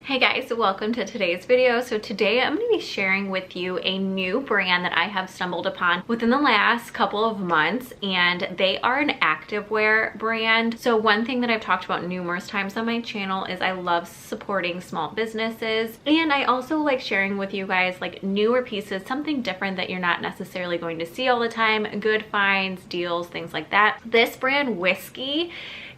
Hey guys, welcome to today's video. So today I'm going to be sharing with you a new brand that I have stumbled upon within the last couple of months, and they are an activewear brand. So one thing that I've talked about numerous times on my channel is I love supporting small businesses, and I also like sharing with you guys like newer pieces, something different that you're not necessarily going to see all the time, good finds, deals, things like that. This brand, WISKII,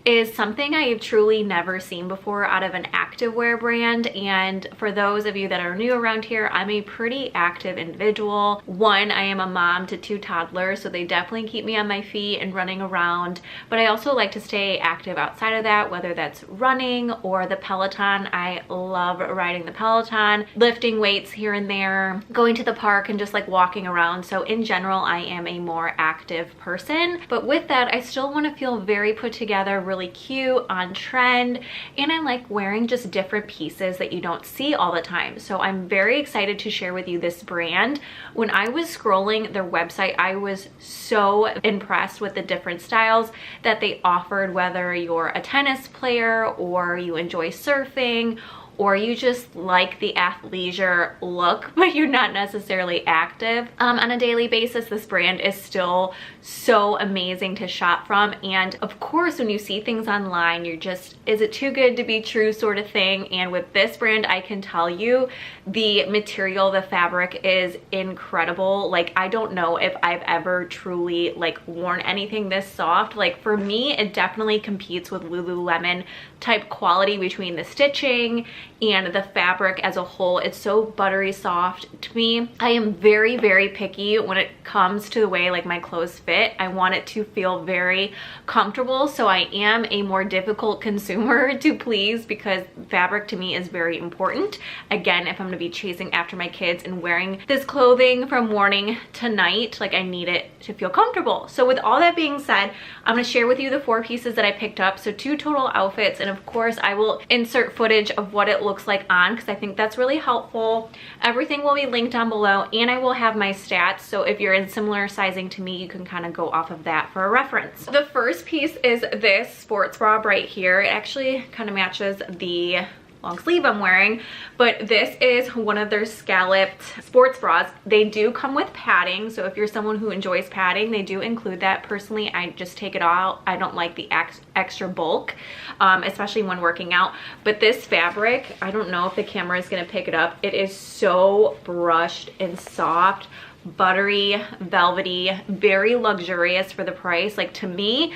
is something I have truly never seen before out of an activewear brand. And for those of you that are new around here, I'm a pretty active individual. One, I am a mom to 2 toddlers, so they definitely keep me on my feet and running around, but I also like to stay active outside of that, whether that's running or the Peloton. I love riding the Peloton, lifting weights here and there, going to the park and just like walking around. So in general, I am a more active person, but with that, I still want to feel very put together, really cute, on trend, and I like wearing just different pieces that you don't see all the time. So I'm very excited to share with you this brand. When I was scrolling their website, I was so impressed with the different styles that they offered, whether you're a tennis player or you enjoy surfing or you just like the athleisure look, but you're not necessarily active on a daily basis. This brand is still so amazing to shop from. And of course, when you see things online, you're just, is it too good to be true sort of thing? And with this brand, I can tell you the material, the fabric is incredible. Like, I don't know if I've ever truly like worn anything this soft. Like, for me, it definitely competes with Lululemon type quality between the stitching and the fabric as a whole. It's so buttery soft to me. I am very, very picky when it comes to the way like my clothes fit. I want it to feel very comfortable, so I am a more difficult consumer to please because fabric to me is very important. Again, if I'm gonna be chasing after my kids and wearing this clothing from morning to night, like I need it to feel comfortable. So with all that being said, I'm gonna share with you the 4 pieces that I picked up. So 2 total outfits, and of course I will insert footage of what it looks like on because I think that's really helpful. Everything will be linked down below, and I will have my stats, so if you're in similar sizing to me, you can kind of go off of that for a reference. The first piece is this sports bra right here. It actually kind of matches the long sleeve I'm wearing, but this is one of their scalloped sports bras. They do come with padding, so if you're someone who enjoys padding, they do include that. Personally, I just take it out. I don't like the extra bulk, especially when working out. But this fabric, I don't know if the camera is going to pick it up. It is so brushed and soft, buttery, velvety, very luxurious for the price. Like, to me,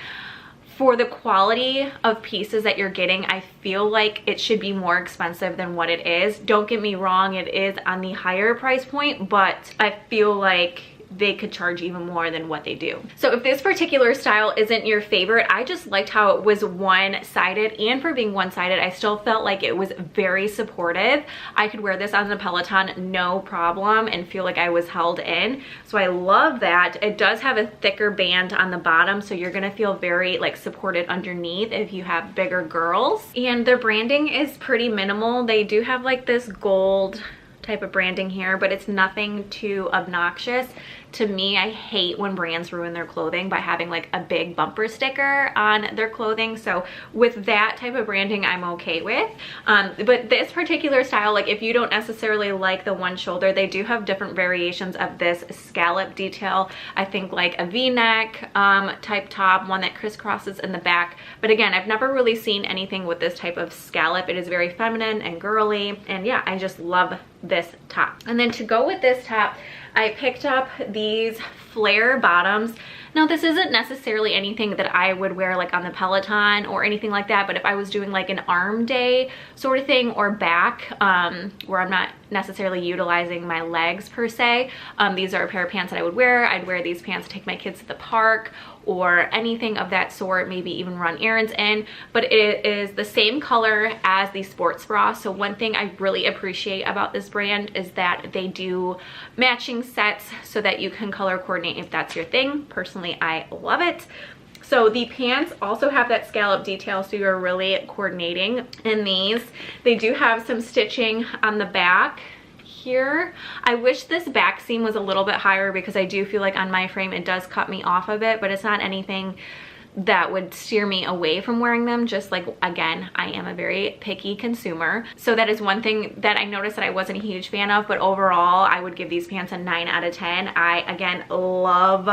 for the quality of pieces that you're getting, I feel like it should be more expensive than what it is. Don't get me wrong, it is on the higher price point, but I feel like they could charge even more than what they do. So if this particular style isn't your favorite, I just liked how it was one-sided, and for being one-sided, I still felt like it was very supportive. I could wear this on the Peloton no problem and feel like I was held in. So I love that. It does have a thicker band on the bottom, so you're gonna feel very like supported underneath if you have bigger girls. And their branding is pretty minimal. They do have like this gold type of branding here, but it's nothing too obnoxious. To me, I hate when brands ruin their clothing by having like a big bumper sticker on their clothing. So with that type of branding, I'm okay with. But this particular style, like if you don't necessarily like the one shoulder, they do have different variations of this scallop detail. I think like a V-neck type top, one that crisscrosses in the back. But again, I've never really seen anything with this type of scallop. It is very feminine and girly. And yeah, I just love this top. And then to go with this top, I picked up these flare bottoms. Now, this isn't necessarily anything that I would wear like on the Peloton or anything like that, but if I was doing like an arm day sort of thing or back, where I'm not necessarily utilizing my legs per se, these are a pair of pants that I would wear. I'd wear these pants to take my kids to the park or anything of that sort, maybe even run errands in. But it is the same color as the sports bra. So one thing I really appreciate about this brand is that they do matching sets so that you can color coordinate if that's your thing. Personally, I love it. So the pants also have that scallop detail, so you're really coordinating in these. They do have some stitching on the back here. I wish this back seam was a little bit higher because I do feel like on my frame it does cut me off of it, but it's not anything that would steer me away from wearing them. Just like, again, I am a very picky consumer. So that is one thing that I noticed that I wasn't a huge fan of, but overall I would give these pants a 9 out of 10. I, again, love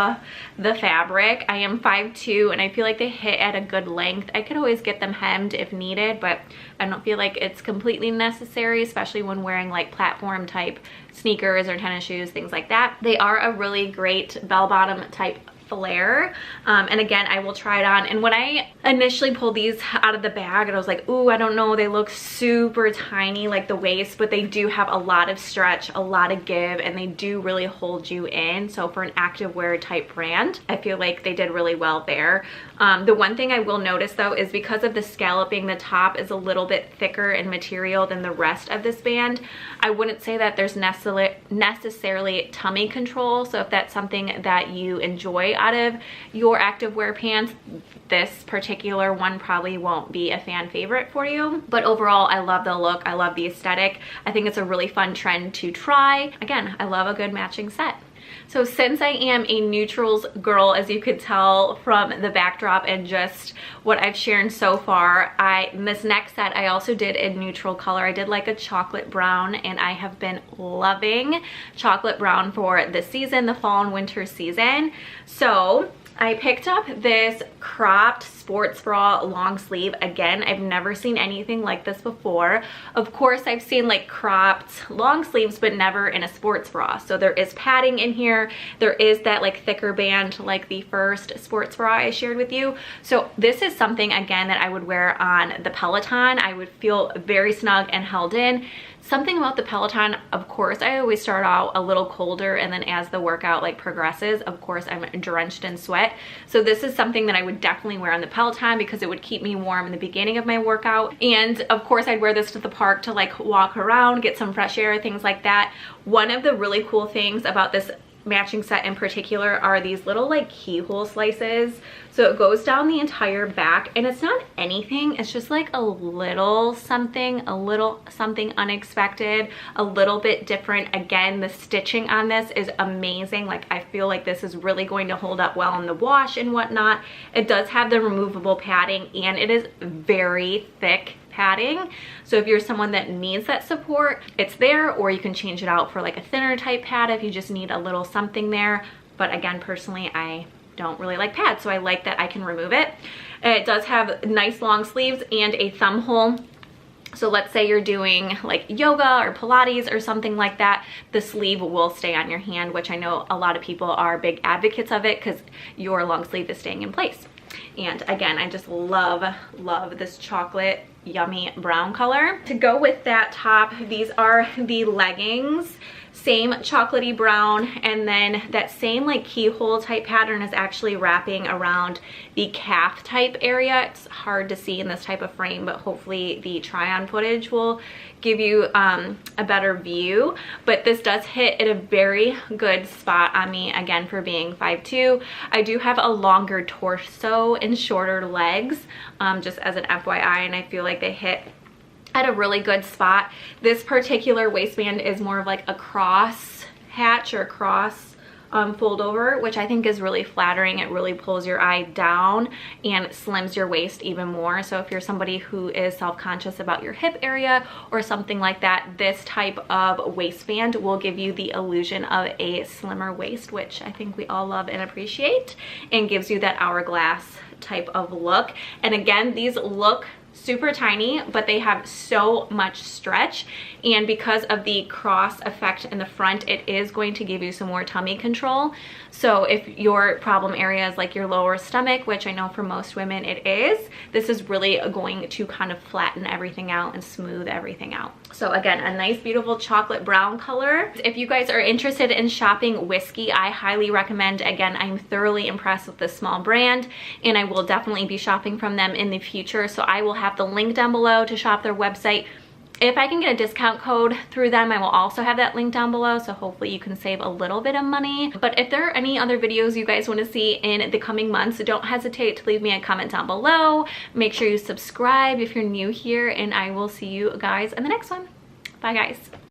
the fabric. I am 5'2" and I feel like they hit at a good length. I could always get them hemmed if needed, but I don't feel like it's completely necessary, especially when wearing like platform type sneakers or tennis shoes, things like that. They are a really great bell bottom type flare, and again, I will try it on. And when I initially pulled these out of the bag, and I was like, ooh, I don't know, they look super tiny like the waist, but they do have a lot of stretch, a lot of give, and they do really hold you in. So for an activewear type brand, I feel like they did really well there. The one thing I will notice though is because of the scalloping, the top is a little bit thicker in material than the rest of this band. I wouldn't say that there's necessarily tummy control. So if that's something that you enjoy out of your activewear pants, this particular one probably won't be a fan favorite for you. But overall, I love the look. I love the aesthetic. I think it's a really fun trend to try. Again, I love a good matching set. So since I am a neutrals girl, as you could tell from the backdrop and just what I've shared so far, in this next set, I also did a neutral color. I did like a chocolate brown, and I have been loving chocolate brown for the season, the fall and winter season. So I picked up this cropped sports bra long sleeve. Again, I've never seen anything like this before. Of course, I've seen like cropped long sleeves, but never in a sports bra. So there is padding in here. There is that like thicker band like the first sports bra I shared with you. So this is something, again, that I would wear on the Peloton. I would feel very snug and held in. Something about the Peloton, of course, I always start out a little colder, and then as the workout like progresses, of course, I'm drenched in sweat. So this is something that I would definitely wear on the Peloton because it would keep me warm in the beginning of my workout. And of course, I'd wear this to the park to like walk around, get some fresh air, things like that. One of the really cool things about this matching set in particular are these little like keyhole slices. So it goes down the entire back, and it's not anything, it's just like a little something unexpected, a little bit different. Again, the stitching on this is amazing. Like, I feel like this is really going to hold up well in the wash and whatnot. It does have the removable padding, and it is very thick padding. So if you're someone that needs that support, it's there, or you can change it out for like a thinner type pad if you just need a little something there. But again, personally, I don't really like pads, so I like that I can remove it. It does have nice long sleeves and a thumb hole. So let's say you're doing like yoga or Pilates or something like that, the sleeve will stay on your hand, which I know a lot of people are big advocates of it because your long sleeve is staying in place. And again, I just love this chocolate yummy brown color. To go with that top, these are the leggings. Same chocolatey brown, and then that same like keyhole type pattern is actually wrapping around the calf type area. It's hard to see in this type of frame, but hopefully the try-on footage will give you a better view. But this does hit at a very good spot on me, again, for being 5'2". I do have a longer torso and shorter legs, just as an FYI, and I feel like they hit at a really good spot. This particular waistband is more of like a cross hatch or cross fold over, which I think is really flattering. It really pulls your eye down and slims your waist even more. So if you're somebody who is self-conscious about your hip area or something like that, this type of waistband will give you the illusion of a slimmer waist, which I think we all love and appreciate, and gives you that hourglass type of look. And again, these look super tiny, but they have so much stretch, and because of the cross effect in the front, it is going to give you some more tummy control. So if your problem area is like your lower stomach, which I know for most women it is, this is really going to kind of flatten everything out and smooth everything out. So again, a nice beautiful chocolate brown color. If you guys are interested in shopping WISKII, I highly recommend. Again, I'm thoroughly impressed with this small brand, and I will definitely be shopping from them in the future. So I will have the link down below to shop their website. If I can get a discount code through them, I will also have that link down below, so hopefully you can save a little bit of money. But if there are any other videos you guys want to see in the coming months, don't hesitate to leave me a comment down below. Make sure you subscribe if you're new here, and I will see you guys in the next one. Bye guys.